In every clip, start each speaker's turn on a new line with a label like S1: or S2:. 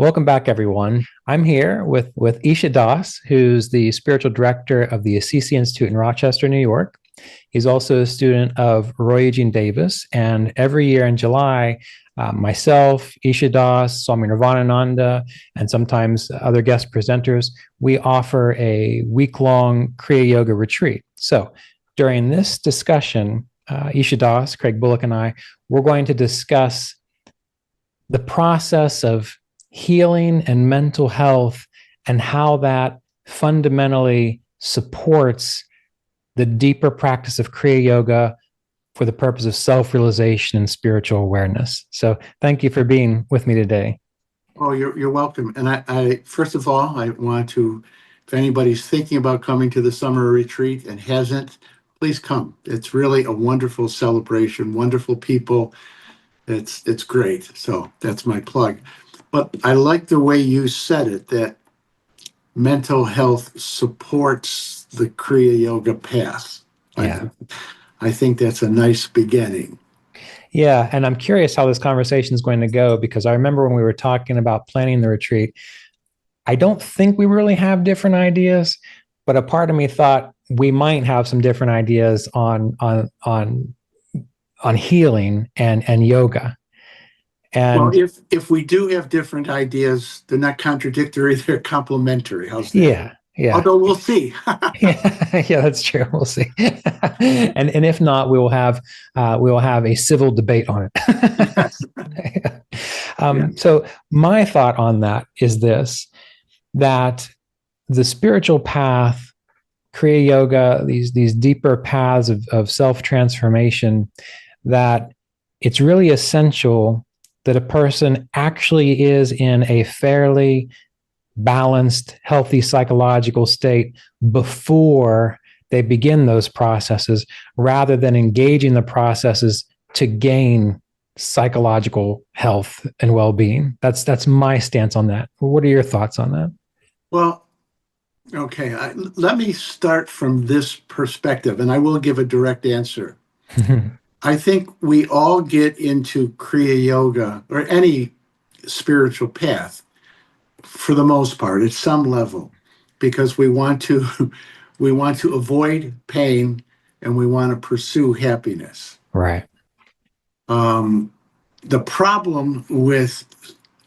S1: Welcome back, everyone. I'm here with Isha Das, who's the spiritual director of the Assisi Institute in Rochester, New York. He's also a student of Roy Eene Davis, and every year in July, myself, Isha Das, Swami Nirvanananda, and sometimes other guest presenters, we offer a week-long Kriya Yoga retreat. So during this discussion, Isha Das, Craig Bullock, and I, we're going to discuss the process of healing and mental health and how that fundamentally supports the deeper practice of Kriya Yoga for the purpose of self-realization and spiritual awareness. So thank you for being with me today.
S2: Oh, you're welcome. And I first of all, I want to, if anybody's thinking about coming to the summer retreat and hasn't, please come. It's really a wonderful celebration, wonderful people. It's great. So that's my plug. But I like the way you said it, that mental health supports the Kriya Yoga path.
S1: Yeah.
S2: I think that's a nice beginning.
S1: Yeah. And I'm curious how this conversation is going to go, because I remember when we were talking about planning the retreat, I don't think we really have different ideas, but a part of me thought we might have some different ideas on healing and yoga. And
S2: well, if we do have different ideas, they're not contradictory, they're complementary. How's that?
S1: Yeah.
S2: Although we'll see.
S1: Yeah, that's true. We'll see. And if not, we will have a civil debate on it.
S2: Yes.
S1: So my thought on that is this: that the spiritual path, Kriya Yoga, these deeper paths of self-transformation, that it's really essential that a person actually is in a fairly balanced, healthy psychological state before they begin those processes, rather than engaging the processes to gain psychological health and well-being. That's my stance on that. What are your thoughts on that?
S2: Well, okay, let me start from this perspective, and I will give a direct answer. I think we all get into Kriya Yoga or any spiritual path, for the most part, at some level, because we want to avoid pain and we want to pursue happiness.
S1: Right.
S2: The problem with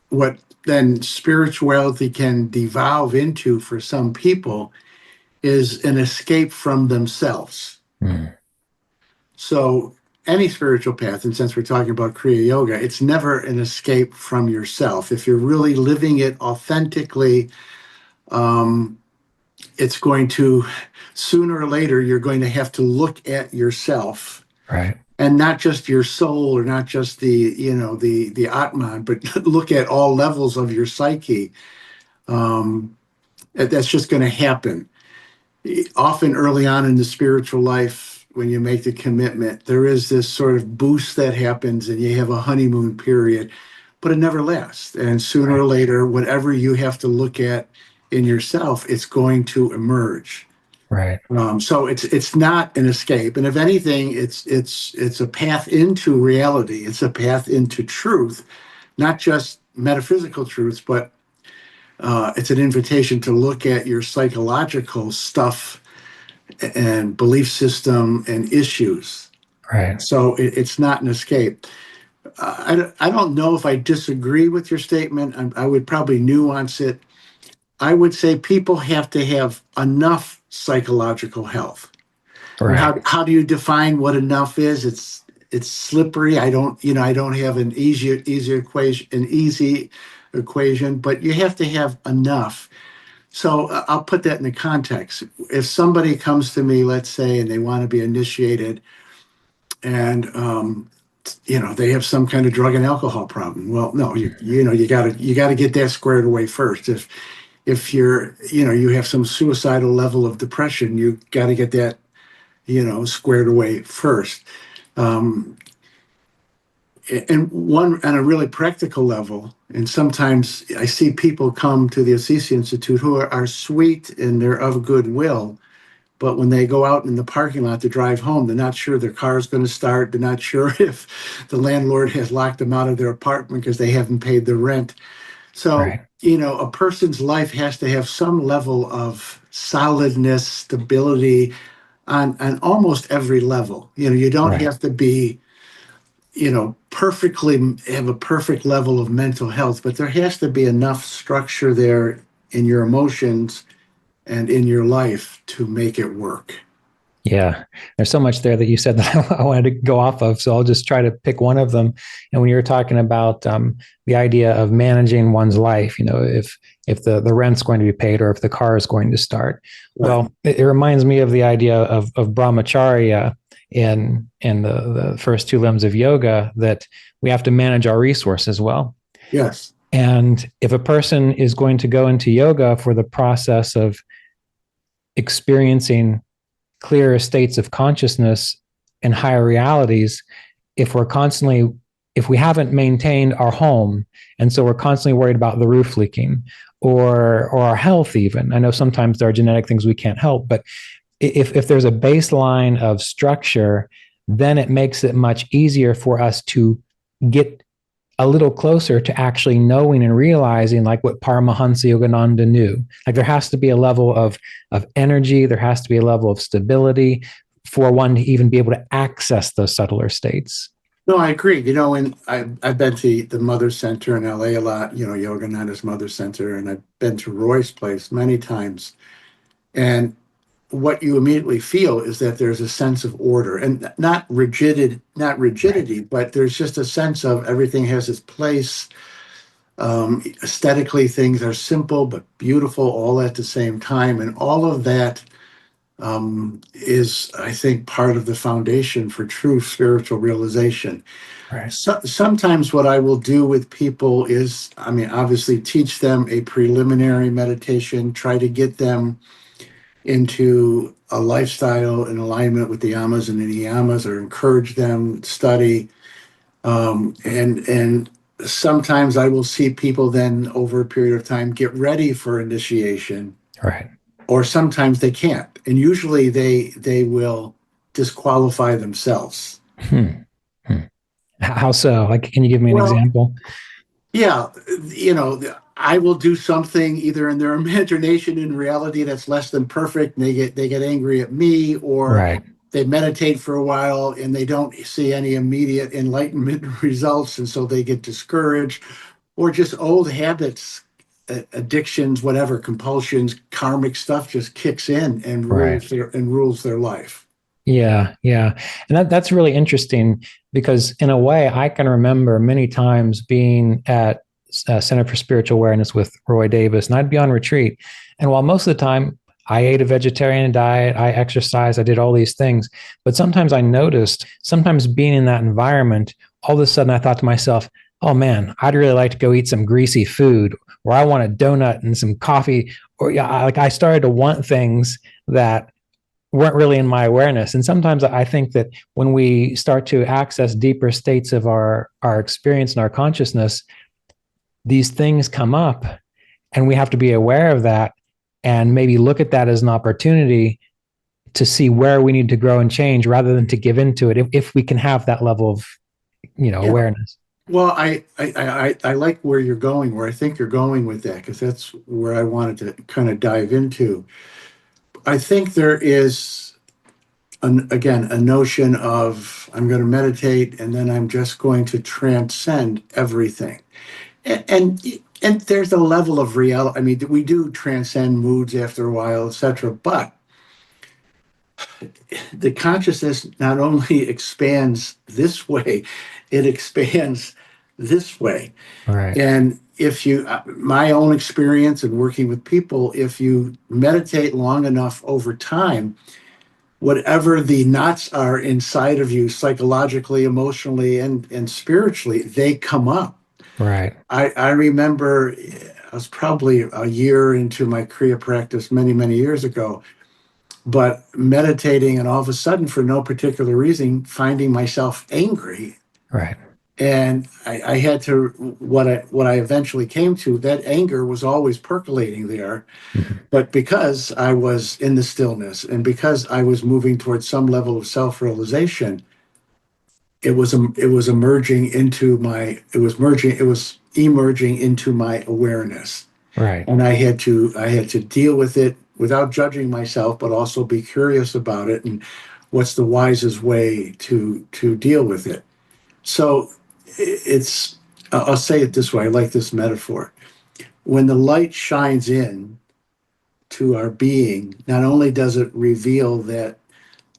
S2: what then spirituality can devolve into for some people is an escape from themselves. So any spiritual path, and since we're talking about Kriya Yoga, it's never an escape from yourself. If you're really living it authentically, it's going to, sooner or later, you're going to have to look at yourself.
S1: Right.
S2: And not just your soul, or not just the Atman, but look at all levels of your psyche. That's just going to happen. Often early on in the spiritual life, when you make the commitment, there is this sort of boost that happens and you have a honeymoon period, but it never lasts. And sooner or later, whatever you have to look at in yourself, it's going to emerge.
S1: Right.
S2: So it's not an escape. And if anything, it's a path into reality. It's a path into truth, not just metaphysical truths, but it's an invitation to look at your psychological stuff and belief system and issues.
S1: Right.
S2: So it's not an escape. I don't know if I disagree with your statement. I would probably nuance it. I would say people have to have enough psychological health.
S1: Right.
S2: How do you define what enough is? It's slippery. I don't have an easy equation, but you have to have enough. So I'll put that in the context. If somebody comes to me, let's say, and they want to be initiated, and they have some kind of drug and alcohol problem. Well, no, you gotta get that squared away first. If you have some suicidal level of depression, you got to get that squared away first. And one on a really practical level, and sometimes I see people come to the Assisi Institute who are sweet and they're of goodwill, but when they go out in the parking lot to drive home, they're not sure their car is going to start. They're not sure if the landlord has locked them out of their apartment because they haven't paid the rent. So,
S1: Right.
S2: a person's life has to have some level of solidness, stability on almost every level. You don't
S1: Right.
S2: have to be, perfectly have a perfect level of mental health, but there has to be enough structure there in your emotions and in your life to make it work.
S1: Yeah, there's so much there that you said that I wanted to go off of. So I'll just try to pick one of them. And when you were talking about the idea of managing one's life, if the rent's going to be paid or if the car is going to start,
S2: Right.
S1: well, it reminds me of the idea of brahmacharya in the first two limbs of yoga, that we have to manage our resources well.
S2: Yes.
S1: And if a person is going to go into yoga for the process of experiencing clearer states of consciousness and higher realities, if we're constantly, if we haven't maintained our home, and so we're constantly worried about the roof leaking or our health, even. I know sometimes there are genetic things we can't help, but if there's a baseline of structure, then it makes it much easier for us to get a little closer to actually knowing and realizing, like what Paramahansa Yogananda knew. Like there has to be a level of energy, there has to be a level of stability for one to even be able to access those subtler states.
S2: No, I agree. And I've been to the Mother Center in LA a lot, Yogananda's Mother Center, and I've been to Roy's place many times. And what you immediately feel is that there's a sense of order, and not
S1: Right.
S2: rigidity, but there's just a sense of everything has its place. Aesthetically, things are simple but beautiful all at the same time. And all of that is, I think, part of the foundation for true spiritual realization.
S1: Right.
S2: Sometimes what I will do with people is, obviously teach them a preliminary meditation, try to get them into a lifestyle in alignment with the yamas and the niyamas, or encourage them to study. And sometimes I will see people then over a period of time get ready for initiation,
S1: Right.
S2: or sometimes they can't. And usually they will disqualify themselves.
S1: Hmm. Hmm. How so? Like, can you give me an
S2: Well,
S1: example?
S2: yeah, I will do something either in their imagination, in reality, that's less than perfect, and they get angry at me, or
S1: Right.
S2: they meditate for a while and they don't see any immediate enlightenment results, and so they get discouraged, or just old habits, addictions, whatever, compulsions, karmic stuff just kicks in and
S1: Right.
S2: rules their life.
S1: Yeah, yeah. And that's really interesting because in a way I can remember many times being at Center for Spiritual Awareness with Roy Davis, and I'd be on retreat. And while most of the time I ate a vegetarian diet, I exercised, I did all these things, but sometimes I noticed, sometimes being in that environment, all of a sudden I thought to myself, oh man, I'd really like to go eat some greasy food, or I want a donut and some coffee, or yeah, like I started to want things that weren't really in my awareness. And sometimes I think that when we start to access deeper states of our experience and our consciousness, these things come up, and we have to be aware of that and maybe look at that as an opportunity to see where we need to grow and change rather than to give into it, if we can have that level of
S2: Yeah.
S1: awareness.
S2: Well, I like where you're going, where I think you're going with that, because that's where I wanted to kind of dive into. I think there is, again, a notion of I'm going to meditate and then I'm just going to transcend everything. And there's a level of reality. I mean, we do transcend moods after a while, etc. But the consciousness not only expands this way, it expands this way.
S1: Right.
S2: And if you, my own experience in working with people, if you meditate long enough over time, whatever the knots are inside of you, psychologically, emotionally, and spiritually, they come up.
S1: Right.
S2: I remember I was probably a year into my Kriya practice many, many years ago, but meditating, and all of a sudden, for no particular reason, finding myself angry.
S1: Right.
S2: And I had to, what I eventually came to, that anger was always percolating there.
S1: Mhm.
S2: But because I was in the stillness, and because I was moving towards some level of self-realization, it was emerging into my, it was merging, it was emerging into my awareness.
S1: Right.
S2: And I had to deal with it without judging myself, but also be curious about it and what's the wisest way to deal with it. So it's, I'll say it this way. I like this metaphor. When the light shines in to our being, not only does it reveal that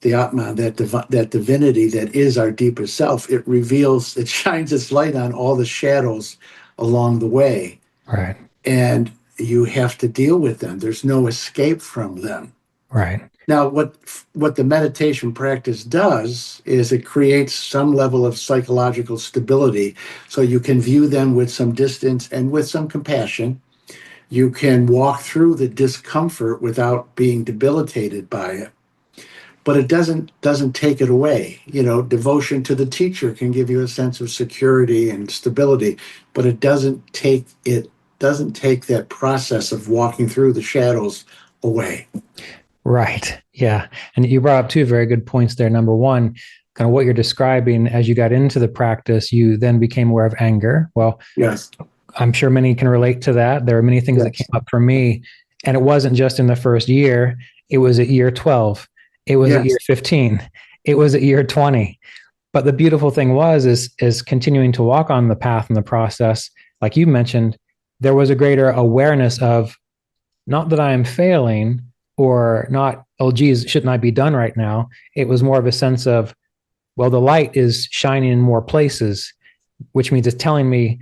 S2: the Atman, that divinity that is our deepest self, it shines its light on all the shadows along the way.
S1: Right.
S2: And you have to deal with them. There's no escape from them.
S1: Right.
S2: Now, what the meditation practice does is it creates some level of psychological stability, so you can view them with some distance and with some compassion. You can walk through the discomfort without being debilitated by it, but it doesn't take it away. You know, devotion to the teacher can give you a sense of security and stability, but it doesn't take that process of walking through the shadows away.
S1: Right. Yeah. And you brought up two very good points there. Number one, kind of what you're describing as you got into the practice, you then became aware of anger. Well,
S2: Yes.
S1: I'm sure many can relate to that. There are many things that came up for me. And it wasn't just in the first year, it was at year 12. It was at year 15. It was at year 20. But the beautiful thing is continuing to walk on the path and the process. Like you mentioned, there was a greater awareness of not that I am failing or not, oh, geez, shouldn't I be done right now? It was more of a sense of, well, the light is shining in more places, which means it's telling me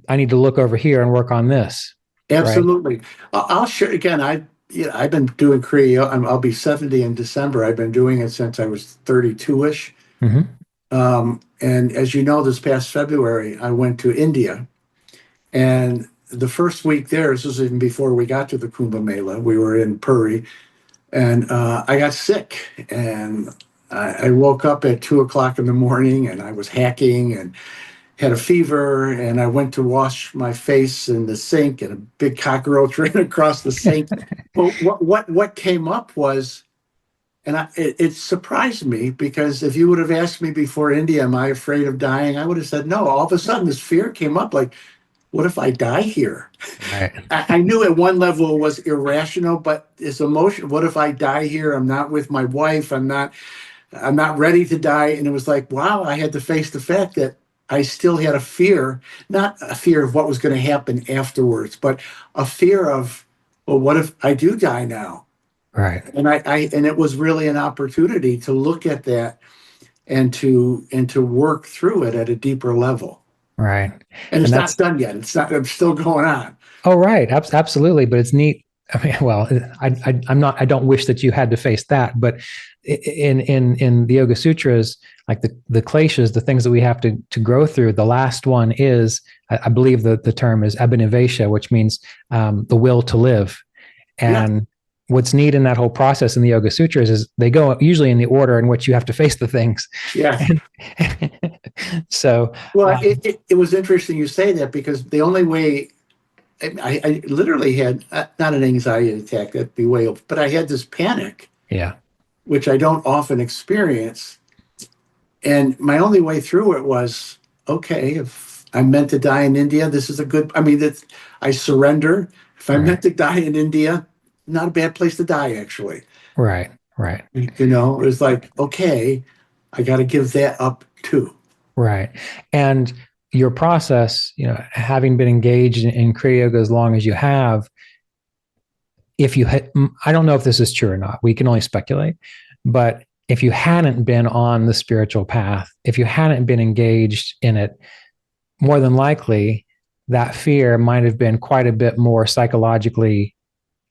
S1: I need to look over here and work on this.
S2: Absolutely. Right? I'll share again. I've been doing Kriya Yoga. I'll be 70 in December. I've been doing it since I was 32-ish.
S1: Mm-hmm.
S2: And as you know, this past February, I went to India. And the first week there, this was even before we got to the Kumbh Mela, we were in Puri, and I got sick. And I woke up at 2 o'clock in the morning and I was hacking and had a fever, and I went to wash my face in the sink and a big cockroach ran across the sink. Well, what came up was, and it surprised me, because if you would have asked me before India, am I afraid of dying? I would have said no. All of a sudden, this fear came up, like, what if I die here?
S1: Right.
S2: I knew at one level it was irrational, but it's emotion. What if I die here? I'm not with my wife. I'm not ready to die. And it was like, wow, I had to face the fact that I still had a fear, not a fear of what was going to happen afterwards, but a fear of, well, what if I do die now?
S1: Right.
S2: And and it was really an opportunity to look at that and to work through it at a deeper level.
S1: Right.
S2: And it's not done yet. It's not. I'm still going on.
S1: Oh, right. Absolutely. But it's neat. I mean, well, I don't wish that you had to face that, but in the Yoga Sutras, like the kleshas, the things that we have to grow through, the last one is, I believe the term is abhinivesha, which means the will to live. And what's neat in that whole process in the Yoga Sutras is they go usually in the order in which you have to face the things.
S2: Yeah.
S1: So,
S2: well, it was interesting you say that, because the only way, I literally had not an anxiety attack, that'd be way over, but I had this panic. Yeah. Which I don't often experience. And my only way through it was, okay, if I'm meant to die in India, this is I surrender. If I'm meant to die in India, not a bad place to die, actually. Right. You know, it was like, okay, I got to give that up too.
S1: Right. And your process, having been engaged in Kriya Yoga as long as you have, if you had, I don't know if this is true or not, we can only speculate, but if you hadn't been on the spiritual path, if you hadn't been engaged in it, more than likely that fear might have been quite a bit more psychologically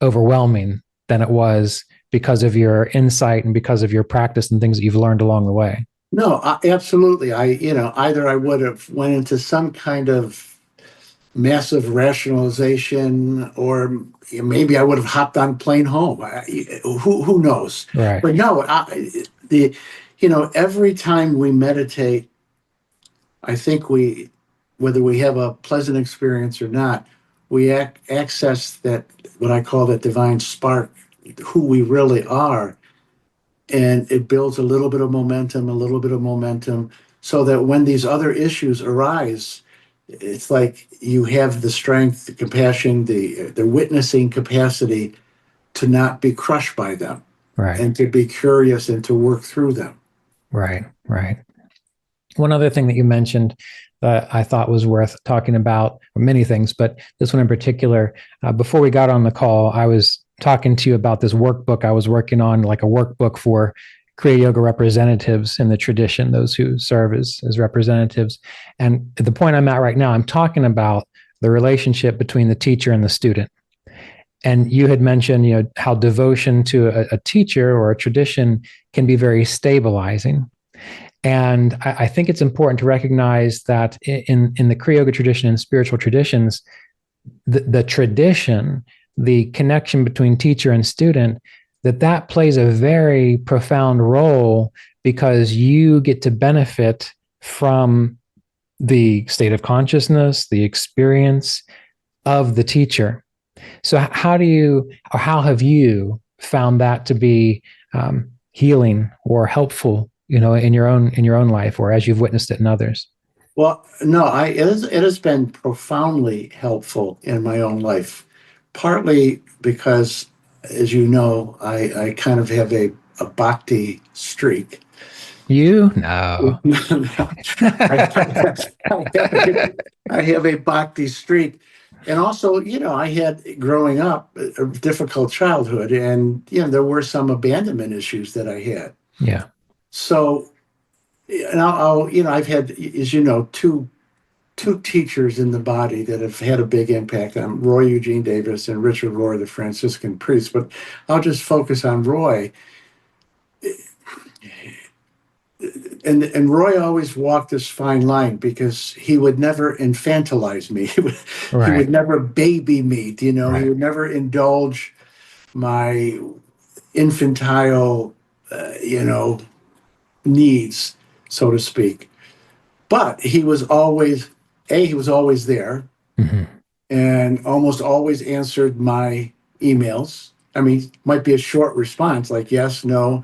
S1: overwhelming than it was, because of your insight and because of your practice and things that you've learned along the way.
S2: No, absolutely. Either I would have went into some kind of massive rationalization, or maybe I would have hopped on a plane home. Who knows?
S1: Right.
S2: But no, every time we meditate, I think whether we have a pleasant experience or not, we access that, what I call that divine spark, who we really are. And it builds a little bit of momentum, so that when these other issues arise, it's like you have the strength, the compassion, the witnessing capacity to not be crushed by them
S1: Right.
S2: and to be curious and to work through them.
S1: Right. Right. One other thing that you mentioned that I thought was worth talking about, or many things, but this one in particular, before we got on the call, I was talking to you about this workbook I was working on, like a workbook for Kriya Yoga representatives in the tradition, those who serve as representatives. And at the point I'm at right now, I'm talking about the relationship between the teacher and the student. And you had mentioned, how devotion to a teacher or a tradition can be very stabilizing. And I think it's important to recognize that in the Kriya Yoga tradition and spiritual traditions, the tradition, the connection between teacher and student, that plays a very profound role because you get to benefit from the state of consciousness, the experience of the teacher. So how have you found that to be healing or helpful, in your own life, or as you've witnessed it in others?
S2: Well, no, it has been profoundly helpful in my own life, partly because, as you know, I kind of have a bhakti streak.
S1: You? No.
S2: I I have a bhakti streak. And also, I had growing up a difficult childhood, and there were some abandonment issues that I had.
S1: Yeah.
S2: So, and I've had, as you know, two teachers in the body that have had a big impact on Roy Eugene Davis and Richard Rohr, the Franciscan priest. But I'll just focus on Roy. And Roy always walked this fine line because he would never infantilize me. He would
S1: Right.
S2: never baby me. He
S1: Right.
S2: would never indulge my infantile, needs, so to speak. But he was always there
S1: Hmm.
S2: and almost always answered my emails. I mean, might be a short response like yes, no,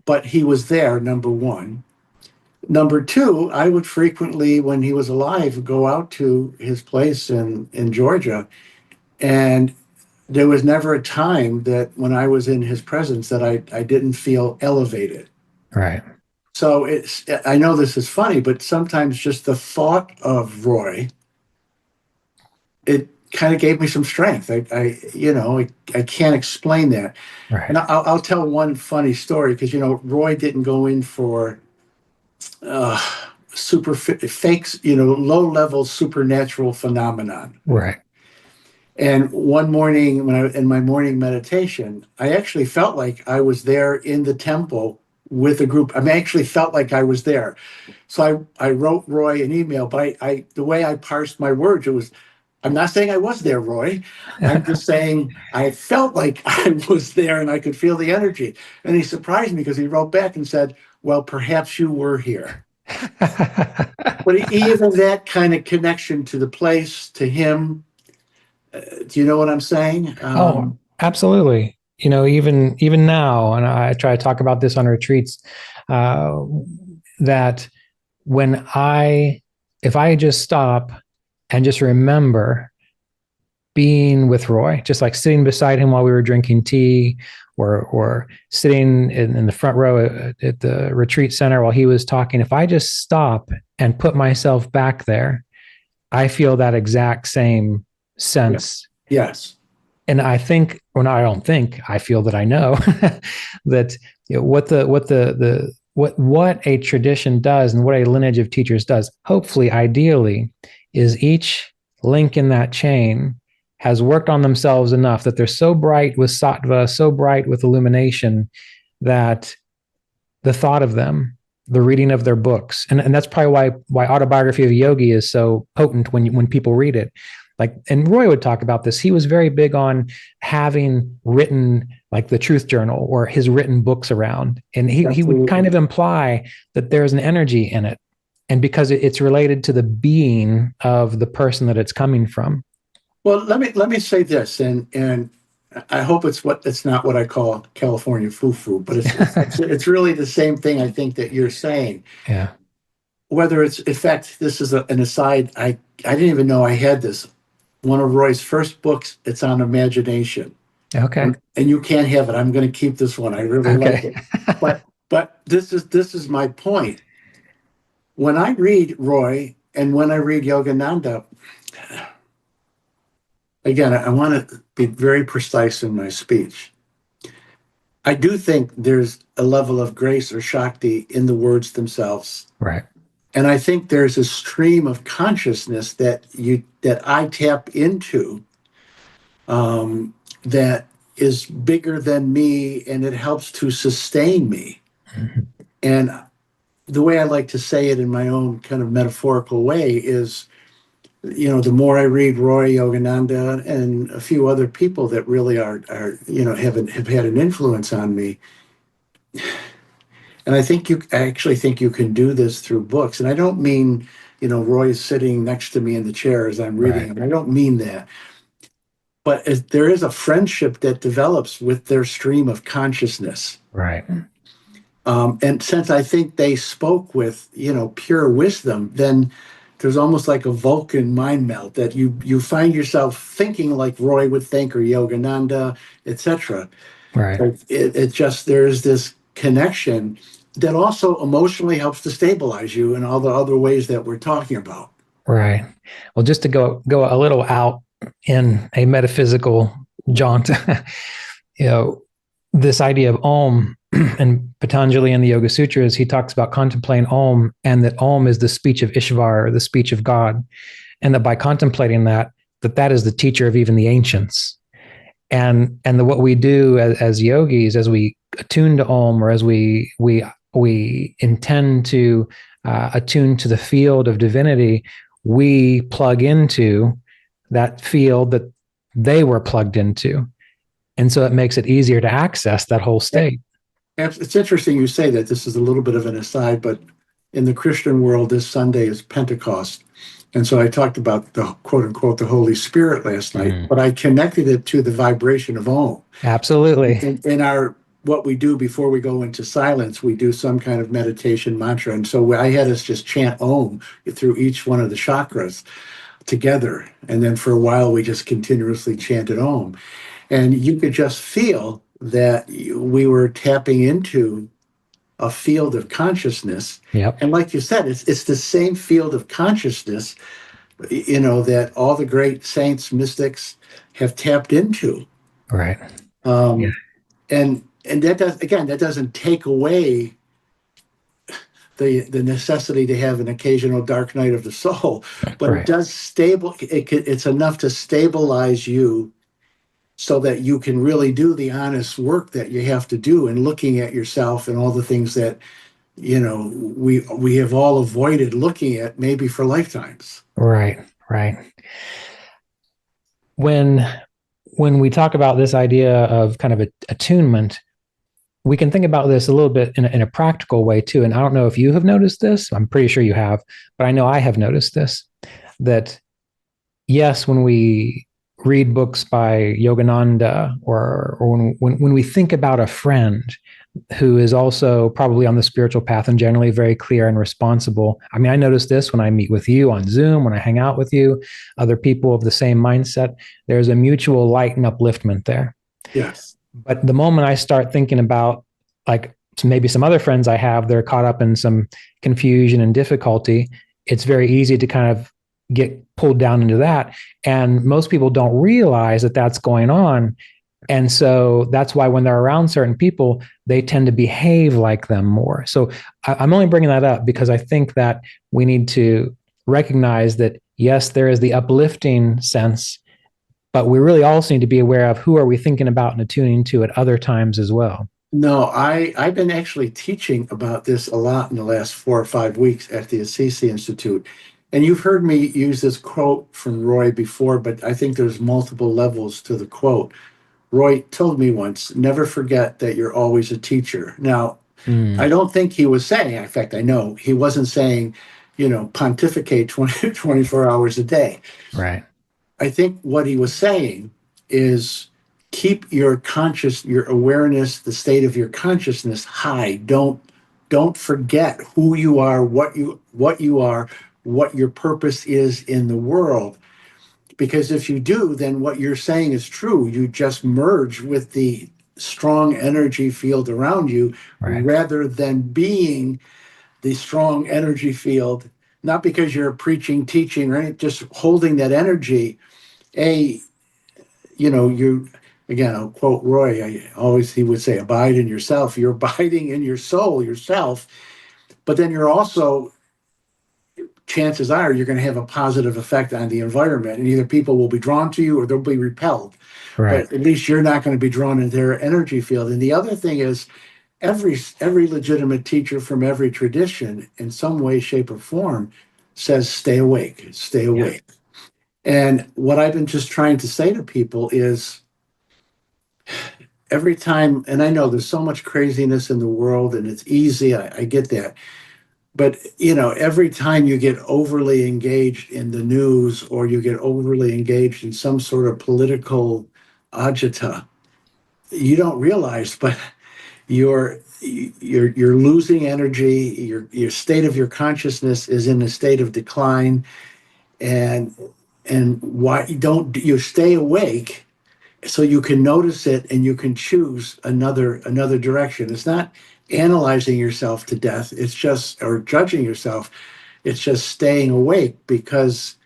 S2: but he was there, number one. Number two, I would frequently, when he was alive, go out to his place in Georgia. And there was never a time that when I was in his presence that I didn't feel elevated.
S1: Right.
S2: So I know this is funny, but sometimes just the thought of Roy, it kind of gave me some strength. I can't explain that.
S1: Right.
S2: And I'll tell one funny story because, Roy didn't go in for uh, fakes, low level supernatural phenomenon.
S1: Right.
S2: And one morning, when in my morning meditation, I actually felt like I was there in the temple with a group. I mean, I actually felt like I was there. So I wrote Roy an email, but the way I parsed my words, it was, I'm not saying I was there, Roy. I'm just saying I felt like I was there and I could feel the energy. And he surprised me because he wrote back and said, well, perhaps you were here. But even that kind of connection to the place, to him, do you know what I'm saying?
S1: Oh, absolutely. Even now, and I try to talk about this on retreats, uh, that if I just stop and just remember being with Roy, just like sitting beside him while we were drinking tea, or sitting in the front row at the retreat center while he was talking, if I just stop and put myself back there, I feel that exact same
S2: Yeah.
S1: sense.
S2: Yes.
S1: And I think, or no, I don't think, I feel that I know that what a tradition does and what a lineage of teachers does, hopefully, ideally, is each link in that chain has worked on themselves enough that they're so bright with sattva, so bright with illumination, that the thought of them, the reading of their books, and that's probably why Autobiography of a Yogi is so potent when people read it. Like, and Roy would talk about this. He was very big on having written, like, the Truth Journal or his written books around, and he would kind of imply that there's an energy in it, and because it's related to the being of the person that it's coming from.
S2: Well, let me say this, and I hope it's not what I call California foo-foo, but it's really the same thing I think that you're saying.
S1: Yeah.
S2: whether it's, in fact, this is an aside. I didn't even know I had this. One of Roy's first books, it's on imagination.
S1: Okay.
S2: And you can't have it. I'm going to keep this one. I really like
S1: Okay.
S2: it. But this is my point. When I read Roy and when I read Yogananda, again, I want to be very precise in my speech. I do think there's a level of grace or Shakti in the words themselves.
S1: Right.
S2: And I think there's a stream of consciousness that I tap into, that is bigger than me, and it helps to sustain me.
S1: Mhm.
S2: And the way I like to say it in my own kind of metaphorical way is, the more I read Roy, Yogananda, and a few other people that really are have had an influence on me. And I actually think you can do this through books. And I don't mean, Roy's sitting next to me in the chair as I'm reading
S1: Right.
S2: him. I don't mean that. But there is a friendship that develops with their stream of consciousness.
S1: Right.
S2: And since I think they spoke with, pure wisdom, then there's almost like a Vulcan mind melt that you find yourself thinking like Roy would think, or Yogananda, etc.
S1: Right.
S2: It just, there's this connection that also emotionally helps to stabilize you in all the other ways that we're talking about.
S1: Right. Well, just to go a little out in a metaphysical jaunt, you know, this idea of Om and Patanjali in the Yoga Sutras, he talks about contemplating Om, and that Om is the speech of Ishvar, or the speech of God, and that by contemplating that is the teacher of even the ancients. And what we do as yogis, as we attune to Om, or as we intend to attune to the field of divinity, we plug into that field that they were plugged into. And so it makes it easier to access that whole state.
S2: It's interesting you say that. This is a little bit of an aside, but in the Christian world, this Sunday is Pentecost. And so I talked about the quote unquote, the Holy Spirit last night, but I connected it to the vibration of Om.
S1: Absolutely.
S2: In our, what we do before we go into silence, we do some kind of meditation mantra. And so I had us just chant Om through each one of the chakras together. And then for a while, we just continuously chanted Om. And you could just feel that we were tapping into a field of consciousness.
S1: Yep.
S2: And like you said, it's the same field of consciousness, that all the great saints, mystics have tapped into.
S1: Right. Yeah.
S2: And that doesn't take away the necessity to have an occasional dark night of the soul, but
S1: Right.
S2: it does it's enough to stabilize you so that you can really do the honest work that you have to do in looking at yourself and all the things that, we have all avoided looking at maybe for lifetimes.
S1: Right. Right. When we talk about this idea of kind of attunement, we can think about this a little bit in a practical way too. And I don't know if you have noticed this. I'm pretty sure you have, but I know I have noticed this, that yes, when we read books by Yogananda, or when we think about a friend who is also probably on the spiritual path and generally very clear and responsible. I mean, I notice this when I meet with you on Zoom, when I hang out with you, other people of the same mindset, there's a mutual light and upliftment there.
S2: Yes.
S1: But the moment I start thinking about, like, maybe some other friends I have, they're caught up in some confusion and difficulty, it's very easy to kind of get pulled down into that. And most people don't realize that that's going on. And so that's why when they're around certain people, they tend to behave like them more. So I'm only bringing that up because I think that we need to recognize that, yes, there is the uplifting sense, but we really also need to be aware of who are we thinking about and attuning to at other times as well.
S2: No, I've been actually teaching about this a lot in the last 4 or 5 weeks at the Assisi Institute. And you've heard me use this quote from Roy before, but I think there's multiple levels to the quote. Roy told me once, never forget that you're always a teacher. Now, I don't think he was saying, in fact, I know he wasn't saying, pontificate 24 hours a day.
S1: Right.
S2: I think what he was saying is keep your awareness, the state of your consciousness high. Don't don't forget who you are, what you are, what your purpose is in the world. Because if you do, then what you're saying is true. You just merge with the strong energy field around you,
S1: Right.
S2: rather than being the strong energy field, not because you're preaching, teaching, right? Just holding that energy. You, again, I'll quote Roy, he would say, abide in yourself. You're abiding in your soul, yourself, but then you're also, chances are you're going to have a positive effect on the environment, and either people will be drawn to you or they'll be repelled.
S1: Right.
S2: But at least you're not going to be drawn into their energy field. And the other thing is, every legitimate teacher from every tradition, in some way, shape, or form, says, stay awake, stay
S1: Yeah.
S2: awake. And what I've been just trying to say to people is, every time, and I know there's so much craziness in the world and it's easy, I get that. But, every time you get overly engaged in the news, or you get overly engaged in some sort of political agita, you don't realize, but you're losing energy. Your state of your consciousness is in a state of decline. And why don't you stay awake, so you can notice it and you can choose another direction? It's not analyzing yourself to death, it's just, or judging yourself, it's just staying awake, because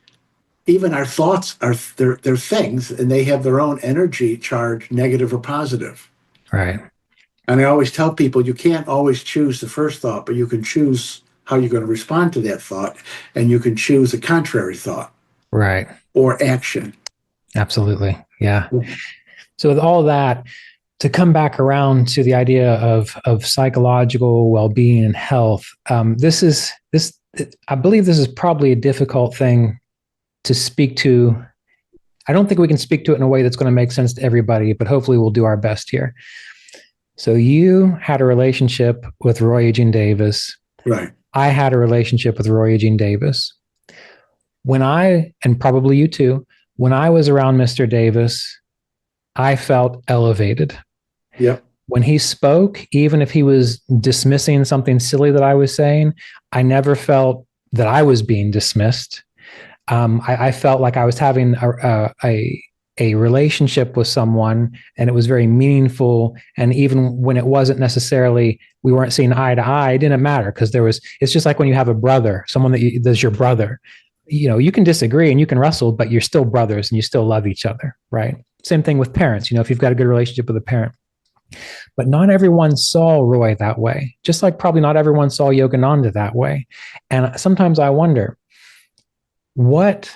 S2: even our thoughts they're things, and they have their own energy charge, negative or positive.
S1: Right.
S2: And I always tell people, you can't always choose the first thought, but you can choose how you're going to respond to that thought, and you can choose a contrary thought
S1: Right.
S2: or action.
S1: Absolutely. Yeah. So with all that, to come back around to the idea of psychological well-being and health, this I believe this is probably a difficult thing to speak to. I don't think we can speak to it in a way that's going to make sense to everybody, but hopefully we'll do our best here. So you had a relationship with Roy Eene Davis.
S2: Right.
S1: I had a relationship with Roy Eene Davis. And probably you too, when I was around Mr. Davis, I felt elevated.
S2: Yep.
S1: When he spoke, even if he was dismissing something silly that I was saying, I never felt that I was being dismissed. I felt like I was having a relationship with someone, and it was very meaningful. And even when it wasn't necessarily, we weren't seeing eye to eye, it didn't matter, because it's just like when you have a brother, someone that's your brother. You can disagree and you can wrestle, but you're still brothers and you still love each other, right? Same thing with parents. If you've got a good relationship with a parent. But not everyone saw Roy that way, just like probably not everyone saw Yogananda that way. And sometimes I wonder, what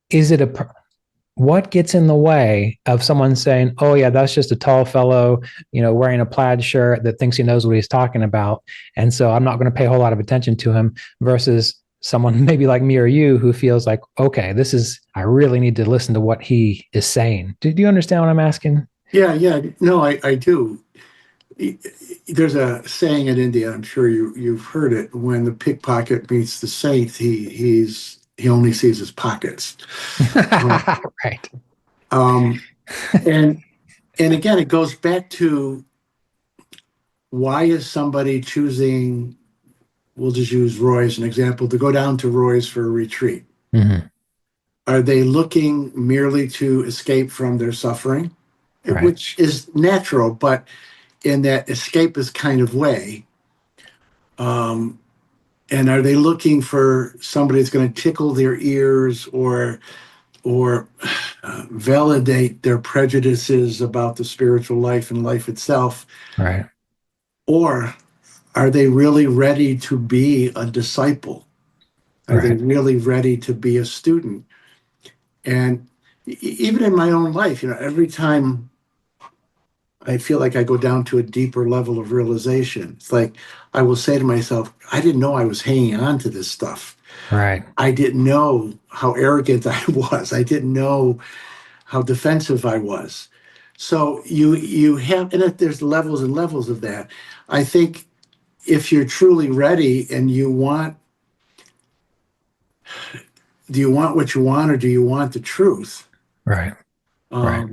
S1: gets in the way of someone saying, oh yeah, that's just a tall fellow, wearing a plaid shirt that thinks he knows what he's talking about, and so I'm not going to pay a whole lot of attention to him, versus someone maybe like me or you who feels like, okay, I really need to listen to what he is saying. Do you understand what I'm asking?
S2: Yeah. No, I do. There's a saying in India, I'm sure you've heard it: when the pickpocket meets the saint, he only sees his pockets.
S1: Right.
S2: Um, and again, it goes back to, why is somebody choosing? We'll just use Roy as an example, to go down to Roy's for a retreat.
S1: Mm-hmm.
S2: Are they looking merely to escape from their suffering,
S1: Right.
S2: which is natural, but in that escapist kind of way? And are they looking for somebody that's going to tickle their ears, or validate their prejudices about the spiritual life and life itself?
S1: Right.
S2: Or are they really ready to be a disciple? Are they really ready to be a student? And even in my own life, every time I feel like I go down to a deeper level of realization, it's like I will say to myself, I didn't know I was hanging on to this stuff.
S1: Right.
S2: I didn't know how arrogant I was. I didn't know how defensive I was. So you have, and there's levels and levels of that. I think if you're truly ready and do you want what you want, or do you want the truth?
S1: Right. Right.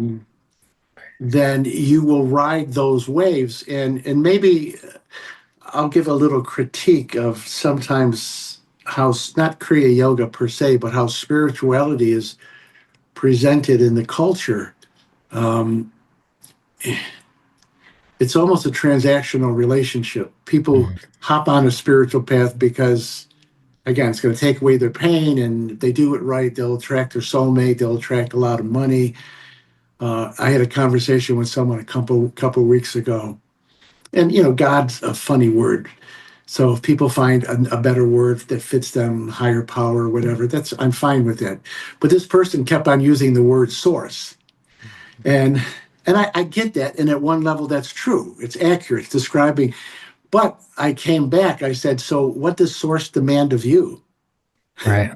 S2: Then you will ride those waves. And maybe I'll give a little critique of sometimes how, not Kriya Yoga per se, but how spirituality is presented in the culture. Um, it's almost a transactional relationship. People hop on a spiritual path because, again, it's going to take away their pain, and if they do it right, they'll attract their soulmate, they'll attract a lot of money. I had a conversation with someone a couple weeks ago, and God's a funny word. So if people find a better word that fits them, higher power, or whatever, I'm fine with that. But this person kept on using the word source, and I get that, and at one level that's true. It's accurate, it's describing. But I came back. I said, so what does source demand of you?
S1: Right.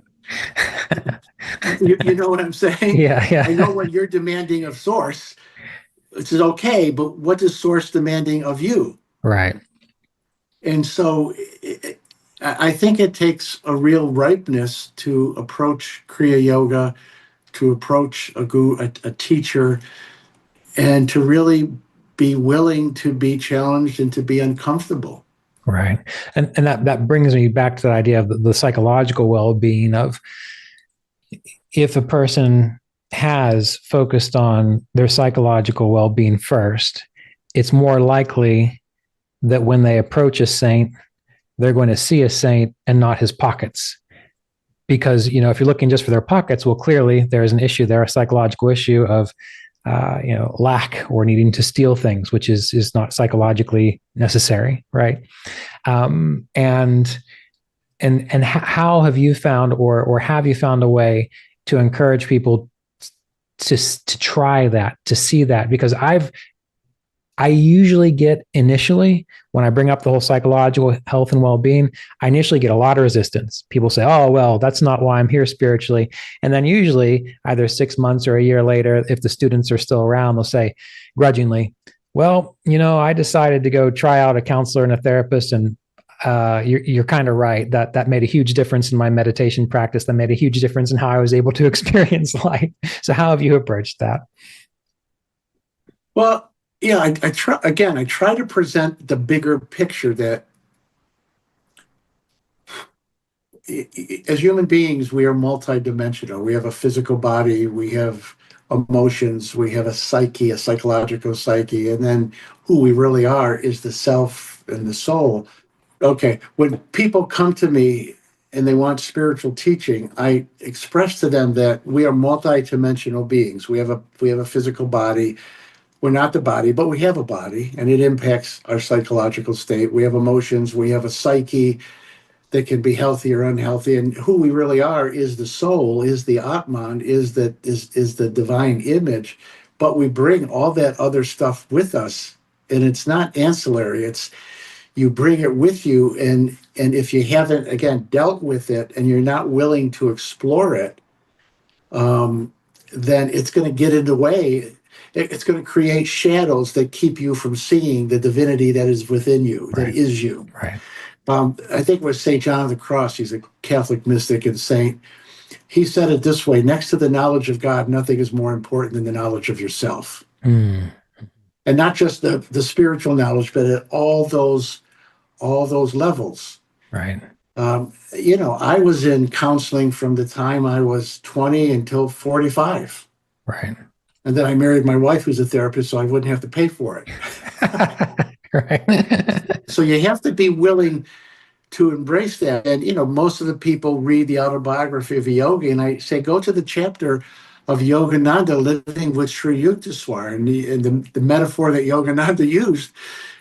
S2: You know what I'm saying?
S1: Yeah. Yeah.
S2: I know what you're demanding of source. It's okay, but what is source demanding of you?
S1: Right.
S2: And so I think it takes a real ripeness to approach Kriya Yoga, to approach a teacher, and to really be willing to be challenged and to be uncomfortable.
S1: Right. And that brings me back to the idea of the psychological well-being of, if a person has focused on their psychological well-being first, it's more likely that when they approach a saint, they're going to see a saint and not his pockets. Because, if you're looking just for their pockets, well, clearly there's an issue there, a psychological issue of, lack or needing to steal things, which is not psychologically necessary, right? And how have you found, or have you found a way to encourage people to try that, to see that? Because I usually get, initially, when I bring up the whole psychological health and well-being, I initially get a lot of resistance. People say, oh, well, that's not why I'm here spiritually. And then usually either 6 months or a year later, if the students are still around, they'll say grudgingly, well, I decided to go try out a counselor and a therapist, and you're kind of right. That made a huge difference in my meditation practice. That made a huge difference in how I was able to experience life. So how have you approached that?
S2: Well, yeah, I try to present the bigger picture that as human beings, we are multidimensional. We have a physical body, we have emotions, we have a psyche, a psychological psyche, and then who we really are is the self and the soul. Okay, when people come to me and they want spiritual teaching, I express to them that we are multidimensional beings. We have a physical body. We're not the body, but we have a body, and it impacts our psychological state. We have emotions. We have a psyche that can be healthy or unhealthy, and who we really are is the soul, is the Atman, is the divine image. But we bring all that other stuff with us, and it's not ancillary. It's you bring it with you, and if you haven't again dealt with it, and you're not willing to explore it, then it's going to get in the way. It's going to create shadows that keep you from seeing the divinity that is within you, that is you.
S1: Right.
S2: I think it was St. John of the Cross. He's a Catholic mystic and saint. He said it this way: next to the knowledge of God, nothing is more important than the knowledge of yourself. And not just the spiritual knowledge, but at all those levels.
S1: Right.
S2: I was in counseling from the time I was 20 until 45.
S1: Right.
S2: And then I married my wife, who's a therapist, so I wouldn't have to pay for it.
S1: Right.
S2: So you have to be willing to embrace that. And, most of the people read the autobiography of a yogi, and I say, go to the chapter of Yogananda living with Sri Yukteswar. And the metaphor that Yogananda used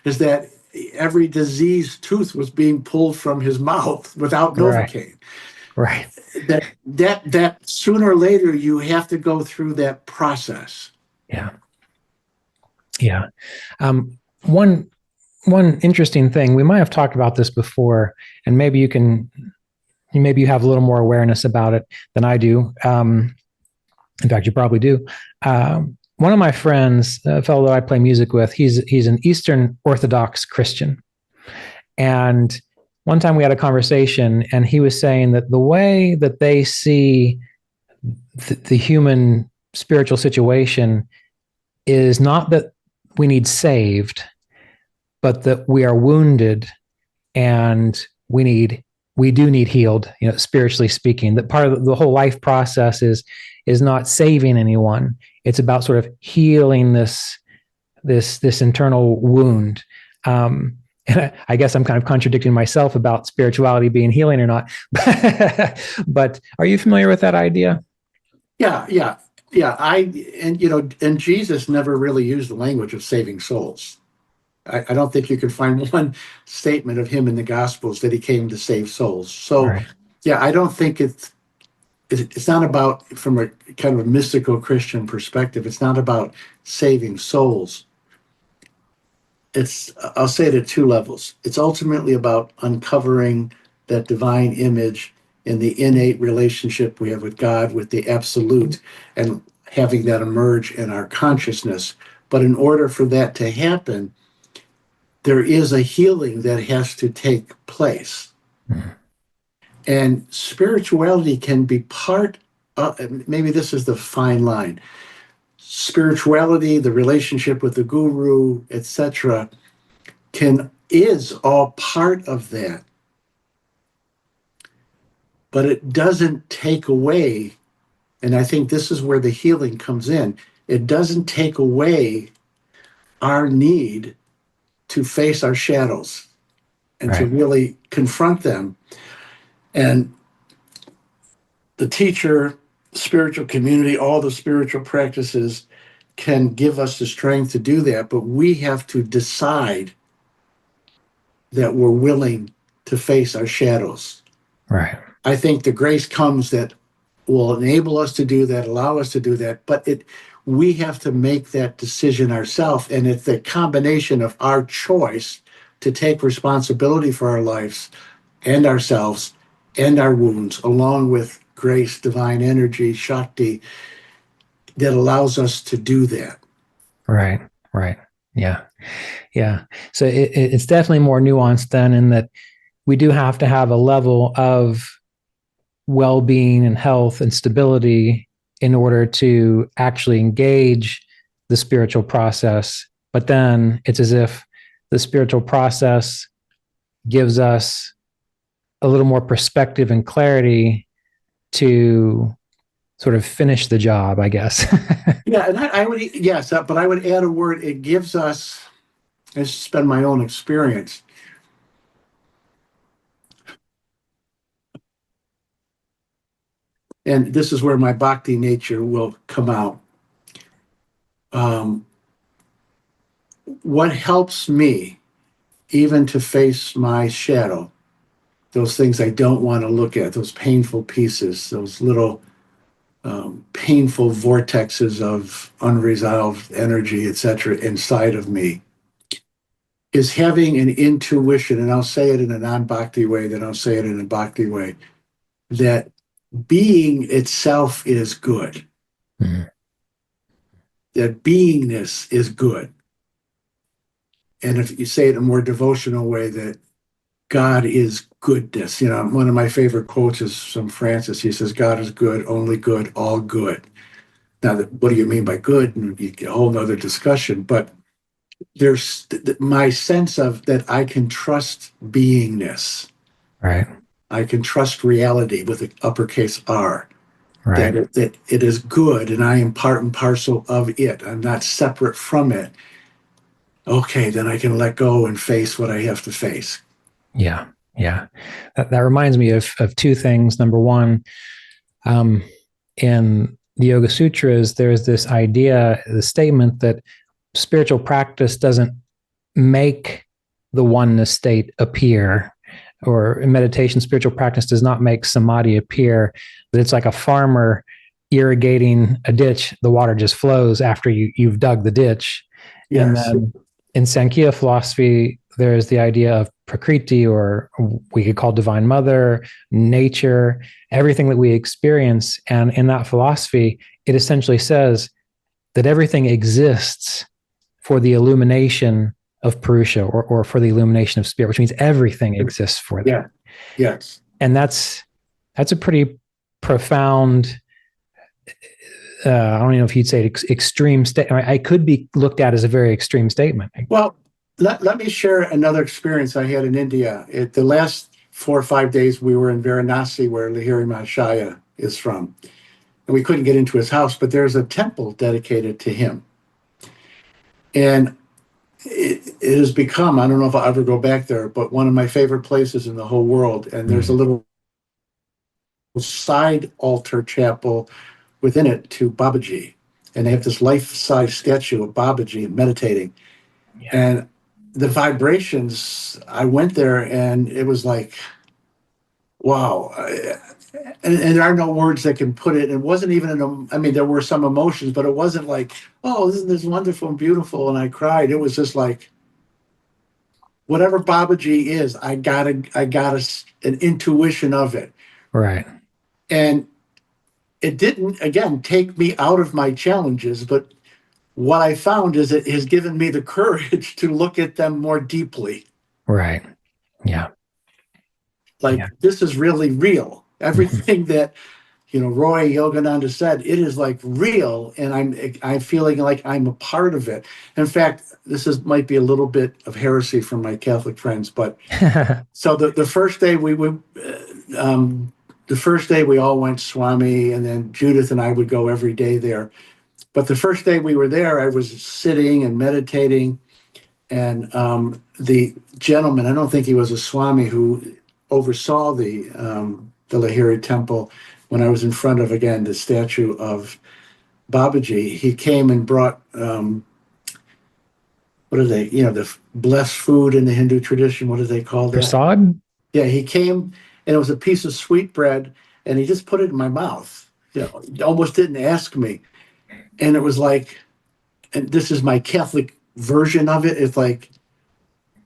S2: is that every diseased tooth was being pulled from his mouth without Novocaine.
S1: Right.
S2: That sooner or later you have to go through that process.
S1: Yeah. Yeah. One interesting thing, we might have talked about this before, and maybe you have a little more awareness about it than I do. In fact, you probably do. One of my friends, a fellow that I play music with, he's an Eastern Orthodox Christian. And one time we had a conversation, and he was saying that the way that they see the human spiritual situation is not that we need saved, but that we are wounded and we do need healed, spiritually speaking. That part of the whole life process is not saving anyone. It's about sort of healing this internal wound. And I guess I'm kind of contradicting myself about spirituality being healing or not. But are you familiar with that idea?
S2: Yeah. And Jesus never really used the language of saving souls. I don't think you can find one statement of him in the Gospels that he came to save souls. So,
S1: Right.
S2: yeah, I don't think it's not about, from a kind of a mystical Christian perspective, it's not about saving souls. I'll say it at two levels. It's ultimately about uncovering that divine image in the innate relationship we have with God, with the absolute, and having that emerge in our consciousness. But in order for that to happen, there is a healing that has to take place. Mm-hmm. And spirituality can be part of, maybe this is the fine line. Spirituality, the relationship with the guru, etc., is all part of that. But it doesn't take away, and I think this is where the healing comes in. It doesn't take away our need to face our shadows and to really confront them. And the teacher, spiritual community, all the spiritual practices can give us the strength to do that, but we have to decide that we're willing to face our shadows.
S1: Right.
S2: I think the grace comes that will enable us to do that, allow us to do that, but we have to make that decision ourselves, and it's the combination of our choice to take responsibility for our lives and ourselves and our wounds, along with grace, divine energy, Shakti, that allows us to do that.
S1: Right. Yeah. So it's definitely more nuanced then, in that we do have to have a level of well-being and health and stability in order to actually engage the spiritual process. But then it's as if the spiritual process gives us a little more perspective and clarity to sort of finish the job, I guess.
S2: Yeah, and I would, yes, but I would add a word. It gives us, this has been my own experience. And this is where my bhakti nature will come out. What helps me even to face my shadow, those things I don't want to look at, those painful pieces, those little painful vortexes of unresolved energy, etc., inside of me, is having an intuition, and I'll say it in a non-bhakti way, then I'll say it in a bhakti way, that being itself is good. Mm-hmm. That beingness is good. And if you say it in a more devotional way, that God is goodness. One of my favorite quotes is from Francis. He says, God is good, only good, all good. Now, what do you mean by good? And you get a whole nother discussion, but there's my sense of that I can trust beingness.
S1: Right.
S2: I can trust reality with an uppercase R.
S1: Right.
S2: That it is good and I am part and parcel of it. I'm not separate from it. Okay, then I can let go and face what I have to face.
S1: Yeah. That reminds me of two things. Number one, in the Yoga Sutras, there's this idea, the statement that spiritual practice doesn't make the oneness state appear, or in meditation, spiritual practice does not make samadhi appear, that it's like a farmer irrigating a ditch. The water just flows after you've dug the ditch. Yes. And then in Sankhya philosophy, there's the idea of prakriti, or we could call divine mother, nature, everything that we experience. And in that philosophy, it essentially says that everything exists for the illumination of Purusha, or for the illumination of spirit, which means everything exists for that.
S2: Yeah. Yes.
S1: And that's a pretty profound, I don't even know if you'd say extreme statement. I could be looked at as a very extreme statement.
S2: Well, Let me share another experience I had in India. The last 4 or 5 days, we were in Varanasi, where Lahiri Mahashaya is from. And we couldn't get into his house, but there's a temple dedicated to him. And it has become, I don't know if I'll ever go back there, but one of my favorite places in the whole world. And there's a little side altar chapel within it to Babaji. And they have this life-size statue of Babaji meditating.
S1: Yeah.
S2: And the vibrations, I went there and it was like, wow. And there are no words that can put it. It wasn't even, I mean, there were some emotions, but it wasn't like, oh, isn't this wonderful and beautiful? And I cried. It was just like, whatever Babaji is, I got an intuition of it.
S1: Right.
S2: And it didn't, again, take me out of my challenges, but what I found is it has given me the courage to look at them more deeply.
S1: Right. Yeah.
S2: Like, this is really real. Everything that, Roy Yogananda said, it is like real, and I'm feeling like I'm a part of it. In fact, might be a little bit of heresy from my Catholic friends, but so the first day the first day we all went Swami, and then Judith and I would go every day there. But the first day we were there, I was sitting and meditating, and the gentleman, I don't think he was a Swami, who oversaw the Lahiri temple, when I was in front of, again, the statue of Babaji, he came and brought, what are they, the blessed food in the Hindu tradition, what do they call that?
S1: Prasad?
S2: Yeah, he came, and it was a piece of sweet bread, and he just put it in my mouth. Almost didn't ask me. And it was like, and this is my Catholic version of it, it's like,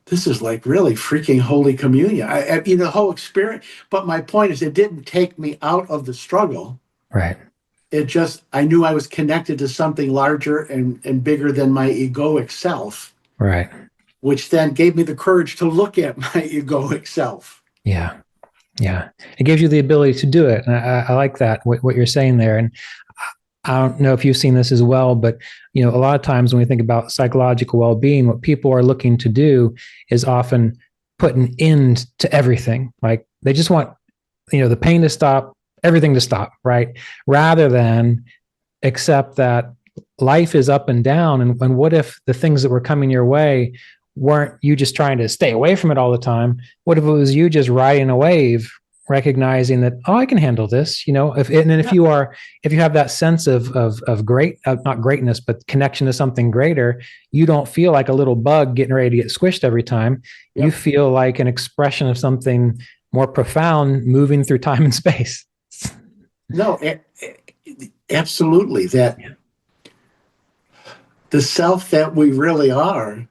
S2: this is like really freaking Holy Communion. The whole experience. But my point is, it didn't take me out of the struggle.
S1: Right.
S2: It just, I knew I was connected to something larger and bigger than my egoic self.
S1: Right.
S2: Which then gave me the courage to look at my egoic self.
S1: Yeah. Yeah. It gives you the ability to do it. And I like that, what you're saying there. And I don't know if you've seen this as well, but a lot of times when we think about psychological well-being, what people are looking to do is often put an end to everything. Like they just want, the pain to stop, everything to stop, right? Rather than accept that life is up and down. And what if the things that were coming your way weren't you just trying to stay away from it all the time? What if it was you just riding a wave, recognizing that, oh, I can handle this, if you have that sense of not greatness, but connection to something greater, you don't feel like a little bug getting ready to get squished every time. Yep. You feel like an expression of something more profound moving through time and space.
S2: No, absolutely. That the self that we really are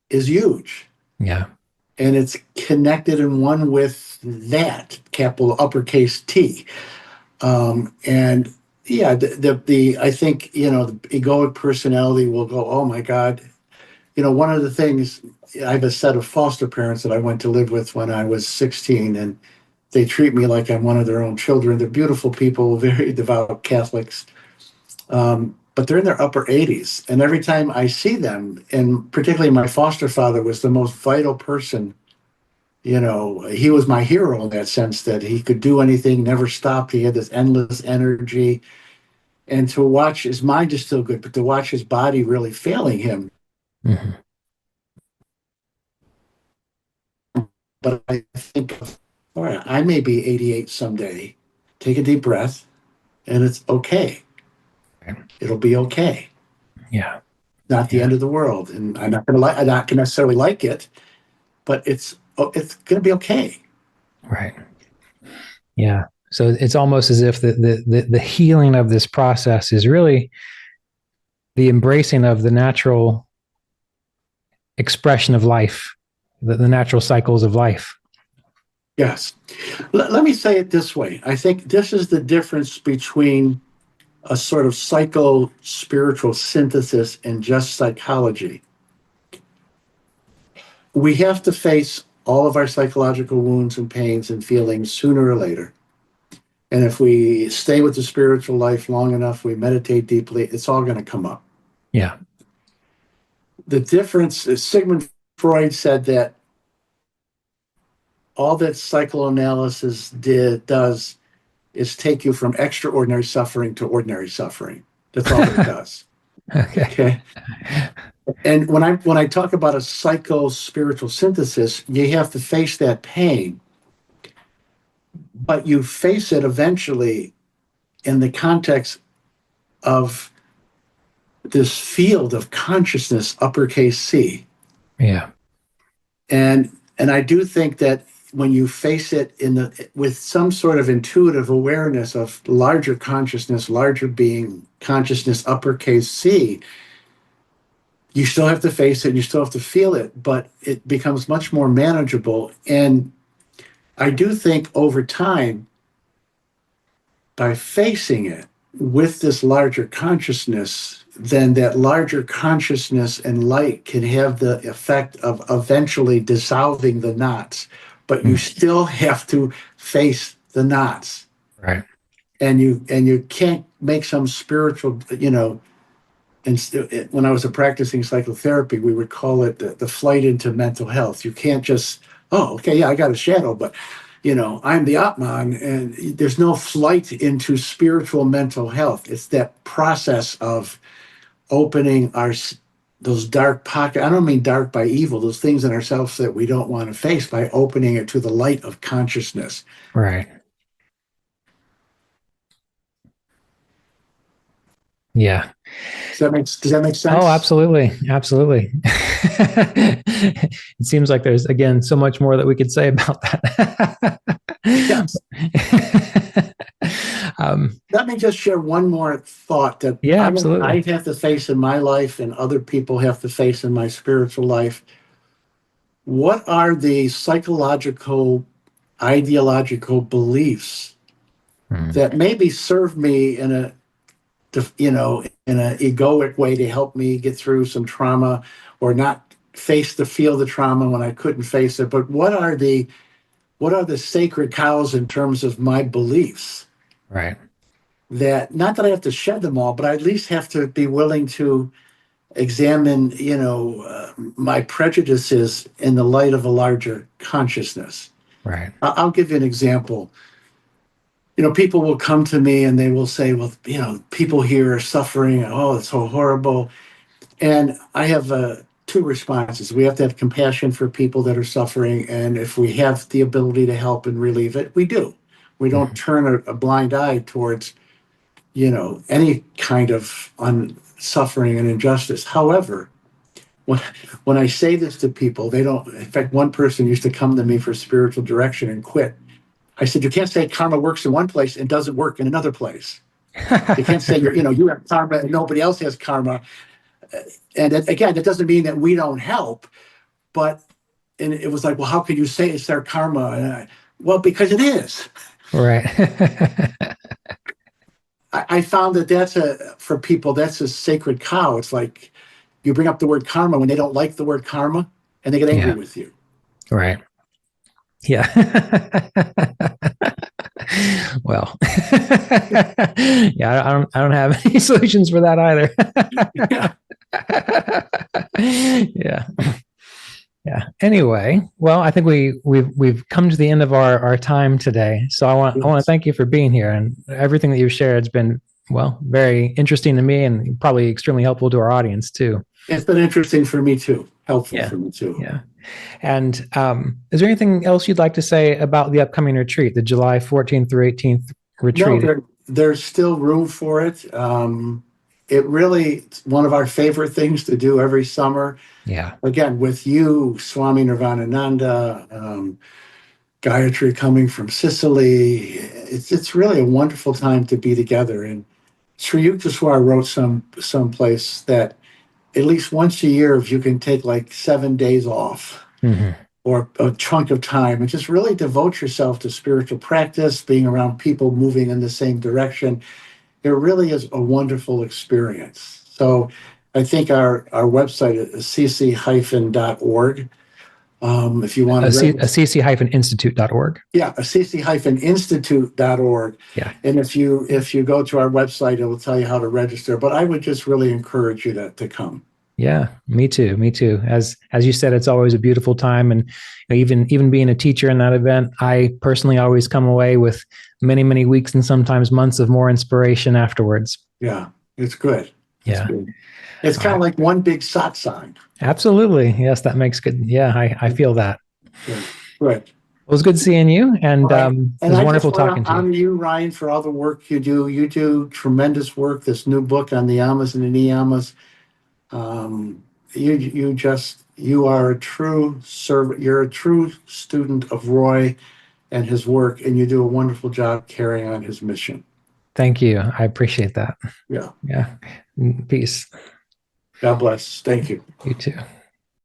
S2: is huge.
S1: Yeah.
S2: And it's connected in one with that, capital uppercase T. And yeah, I think, the egoic personality will go, oh my God. One of the things, I have a set of foster parents that I went to live with when I was 16, and they treat me like I'm one of their own children. They're beautiful people, very devout Catholics. But they're in their upper 80s. And every time I see them, and particularly my foster father was the most vital person, he was my hero in that sense, that he could do anything, never stopped. He had this endless energy. And to watch, his mind is still good, but to watch his body really failing him.
S1: Mm-hmm.
S2: But I think, all right, I may be 88 someday. Take a deep breath, and it's okay. It'll be okay.
S1: Yeah.
S2: Not the end of the world. And I'm not going to necessarily like it, but it's going to be okay.
S1: Right. Yeah. So it's almost as if the healing of this process is really the embracing of the natural expression of life, the natural cycles of life.
S2: Yes. Let me say it this way. I think this is the difference between a sort of psycho-spiritual synthesis and just psychology. We have to face all of our psychological wounds and pains and feelings sooner or later. And if we stay with the spiritual life long enough, we meditate deeply, it's all going to come up.
S1: Yeah.
S2: The difference is Sigmund Freud said that all that psychoanalysis does is take you from extraordinary suffering to ordinary suffering. That's all that it does.
S1: Okay.
S2: Okay. And when I talk about a psycho-spiritual synthesis, you have to face that pain, but you face it eventually in the context of this field of consciousness, uppercase C.
S1: Yeah.
S2: And I do think that when you face it with some sort of intuitive awareness of larger consciousness, larger being, consciousness, uppercase C, you still have to face it and you still have to feel it, but it becomes much more manageable. And I do think over time, by facing it with this larger consciousness, then that larger consciousness and light can have the effect of eventually dissolving the knots, but you still have to face the knots.
S1: Right.
S2: And you can't make some spiritual, and when I was practicing psychotherapy, we would call it the flight into mental health. You can't just, oh, okay, yeah, I got a shadow, but I'm the Atman, and there's no flight into spiritual mental health. It's that process of opening those dark pockets. I don't mean dark by evil, those things in ourselves that we don't want to face, by opening it to the light of consciousness.
S1: Right. Yeah.
S2: Does that make sense?
S1: Oh, absolutely. Absolutely. It seems like there's, again, so much more that we could say about that.
S2: Yes. Let me just share one more thought that
S1: absolutely.
S2: I have to face in my life and other people have to face in my spiritual life. What are the psychological, ideological beliefs that maybe serve me in an egoic way to help me get through some trauma, or not feel the trauma when I couldn't face it? But what are the sacred cows in terms of my beliefs?
S1: Right.
S2: That, not that I have to shed them all, but I at least have to be willing to examine, my prejudices in the light of a larger consciousness.
S1: Right.
S2: I'll give you an example. People will come to me and they will say, well, people here are suffering. Oh, it's so horrible. And I have two responses. We have to have compassion for people that are suffering. And if we have the ability to help and relieve it, we do. We don't turn a blind eye towards, any kind of suffering and injustice. However, when I say this to people, they don't. In fact, one person used to come to me for spiritual direction and quit. I said, you can't say karma works in one place and doesn't work in another place. You can't say you have karma and nobody else has karma. And again, that doesn't mean that we don't help. But and it was like, well, how could you say it's their karma? And well, because it is.
S1: Right.
S2: I found that for people, that's a sacred cow. It's like you bring up the word karma when they don't like the word karma and they get angry with you.
S1: Right. Yeah. Well, yeah, I don't have any solutions for that either. Yeah. Yeah. Anyway, well, I think we've come to the end of our time today. So I want to thank you for being here, and everything that you've shared has been, well, very interesting to me and probably extremely helpful to our audience too.
S2: It's been interesting for me too. Helpful for me too.
S1: Yeah. And is there anything else you'd like to say about the upcoming retreat, the July 14th through 18th retreat?
S2: No, there's still room for it. It really, it's one of our favorite things to do every summer.
S1: Yeah.
S2: Again, with you, Swami Nirvanananda, Gayatri coming from Sicily. It's really a wonderful time to be together. And Sri Yukteswar wrote someplace that at least once a year, if you can take like 7 days off or a chunk of time and just really devote yourself to spiritual practice, being around people moving in the same direction, it really is a wonderful experience. So I think our website is assisi-org. If you want to
S1: Assisi-institute.org.
S2: Yeah, assisi-institute.org.
S1: Yeah.
S2: And if you go to our website, it will tell you how to register. But I would just really encourage you to come.
S1: Yeah, me too. Me too. As you said, it's always a beautiful time, and even being a teacher in that event, I personally always come away with many weeks and sometimes months of more inspiration afterwards.
S2: Yeah, it's good. It's
S1: Yeah.
S2: good. It's
S1: All
S2: kind of
S1: right.
S2: like one big satsang.
S1: Absolutely. Yes, that makes good. Yeah, I feel that.
S2: Yeah, good.
S1: It was good seeing you,
S2: All
S1: and
S2: right.
S1: it
S2: And
S1: was
S2: I just
S1: wonderful
S2: want
S1: talking
S2: to
S1: to you.
S2: honor you, Ryan, for all the work you do. You do tremendous work. This new book on the yamas and the niyamas. Um, you are a true servant. You're a true student of Roy and his work, and you do a wonderful job carrying on his mission.
S1: Thank you. I appreciate that.
S2: Yeah.
S1: Yeah. Peace.
S2: God bless. Thank you.
S1: You too.